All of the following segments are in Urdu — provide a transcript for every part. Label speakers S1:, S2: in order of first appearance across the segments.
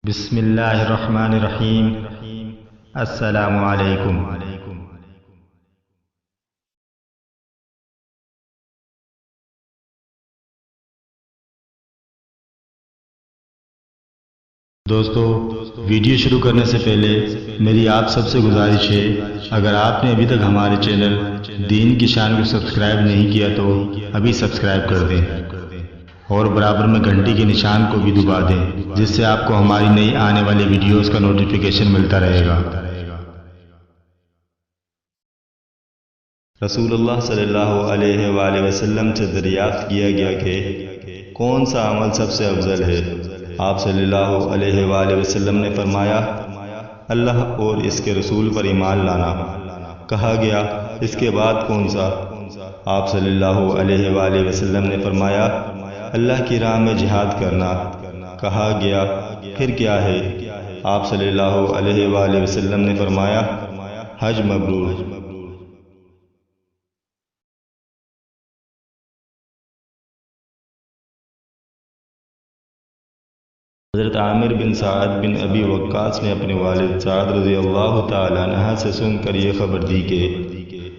S1: بسم اللہ الرحمن الرحیم۔ السلام علیکم۔ دوستو، ویڈیو شروع کرنے سے پہلے میری آپ سب سے گزارش ہے، اگر آپ نے ابھی تک ہمارے چینل دین کی شان کو سبسکرائب نہیں کیا تو ابھی سبسکرائب کر دیں اور برابر میں گھنٹی کے نشان کو بھی دبا دیں، جس سے آپ کو ہماری نئی آنے والی ویڈیوز کا نوٹیفیکیشن ملتا رہے گا۔ رسول اللہ صلی اللہ علیہ وآلہ وسلم سے دریافت کیا گیا کہ کون سا عمل سب سے افضل ہے؟ آپ صلی اللہ علیہ وآلہ وسلم نے فرمایا، اللہ اور اس کے رسول پر ایمان لانا۔ کہا گیا، اس کے بعد کون سا؟ آپ صلی اللہ علیہ وآلہ وسلم نے فرمایا، اللہ کی راہ میں جہاد کرنا۔ کہا گیا، پھر کیا ہے؟ آپ صلی اللہ علیہ وآلہ وسلم نے فرمایا، حج مبرور۔ حضرت عامر بن سعد بن ابی وقاص نے اپنے والد سعد رضی اللہ تعالیٰ عنہ سے سن کر یہ خبر دی کہ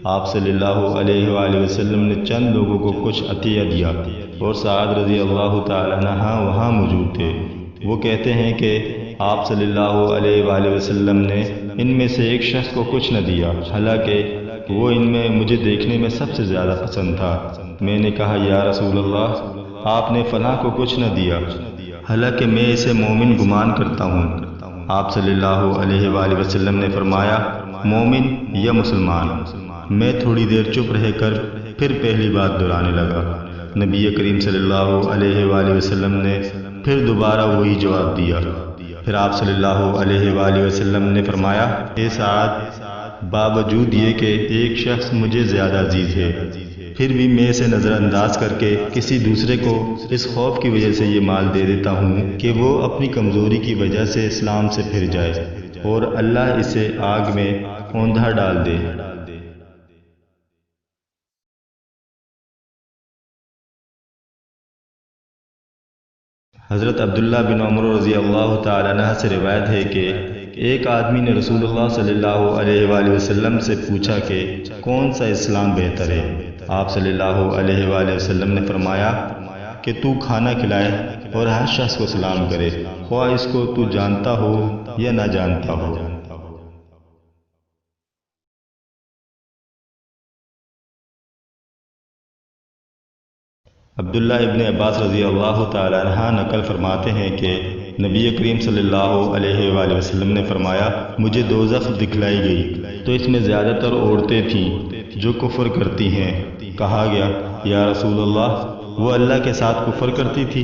S1: آپ صلی اللہ علیہ وآلہ وسلم نے چند لوگوں کو کچھ عطیہ دیا اور سعد رضی اللہ تعالیٰ عنہ وہاں موجود تھے۔ وہ کہتے ہیں کہ آپ صلی اللہ علیہ وآلہ وسلم نے ان میں سے ایک شخص کو کچھ نہ دیا، حالانکہ وہ ان میں مجھے دیکھنے میں سب سے زیادہ پسند تھا۔ میں نے کہا، یا رسول اللہ، آپ نے فلاں کو کچھ نہ دیا، حالانکہ میں اسے مومن گمان کرتا ہوں۔ آپ صلی اللہ علیہ وآلہ وسلم نے فرمایا، مومن یا مسلمان؟ میں تھوڑی دیر چپ رہ کر پھر پہلی بات دہرانے لگا۔ نبی کریم صلی اللہ علیہ وآلہ وسلم نے پھر دوبارہ وہی جواب دیا۔ پھر آپ صلی اللہ علیہ وآلہ وسلم نے فرمایا، اے سعد، باوجود یہ کہ ایک شخص مجھے زیادہ عزیز ہے، پھر بھی میں اسے نظر انداز کر کے کسی دوسرے کو اس خوف کی وجہ سے یہ مال دے دیتا ہوں کہ وہ اپنی کمزوری کی وجہ سے اسلام سے پھر جائے اور اللہ اسے آگ میں اوندھا ڈال دے۔ حضرت عبداللہ بن عمر رضی اللہ تعالیٰ عنہ سے روایت ہے کہ ایک آدمی نے رسول اللہ صلی اللہ علیہ وآلہ وسلم سے پوچھا کہ کون سا اسلام بہتر ہے؟ آپ صلی اللہ علیہ وآلہ وسلم نے فرمایا کہ تو کھانا کھلائے اور ہر شخص کو سلام کرے، خواہ اس کو تو جانتا ہو یا نہ جانتا ہو۔ عبداللہ ابن عباس رضی اللہ تعالیٰ عنہ نقل فرماتے ہیں کہ نبی کریم صلی اللہ علیہ وآلہ وسلم نے فرمایا، مجھے دوزخ دکھلائی گئی تو اس میں زیادہ تر عورتیں تھیں جو کفر کرتی ہیں۔ کہا گیا، یا رسول اللہ، وہ اللہ کے ساتھ کفر کرتی تھی؟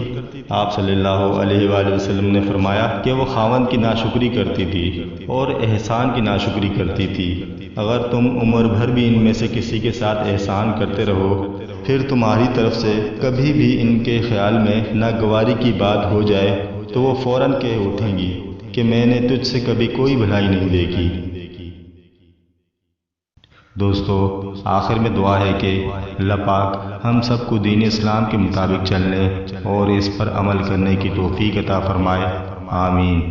S1: آپ صلی اللہ علیہ وآلہ وسلم نے فرمایا کہ وہ خاوند کی ناشکری کرتی تھی اور احسان کی ناشکری کرتی تھی۔ اگر تم عمر بھر بھی ان میں سے کسی کے ساتھ احسان کرتے رہو، پھر تمہاری طرف سے کبھی بھی ان کے خیال میں ناگواری کی بات ہو جائے تو وہ فوراً کہہ اٹھیں گی کہ میں نے تجھ سے کبھی کوئی بھلائی نہیں دیکھی۔ دوستو، آخر میں دعا ہے کہ اللہ پاک ہم سب کو دین اسلام کے مطابق چلنے اور اس پر عمل کرنے کی توفیق عطا فرمائے۔ آمین۔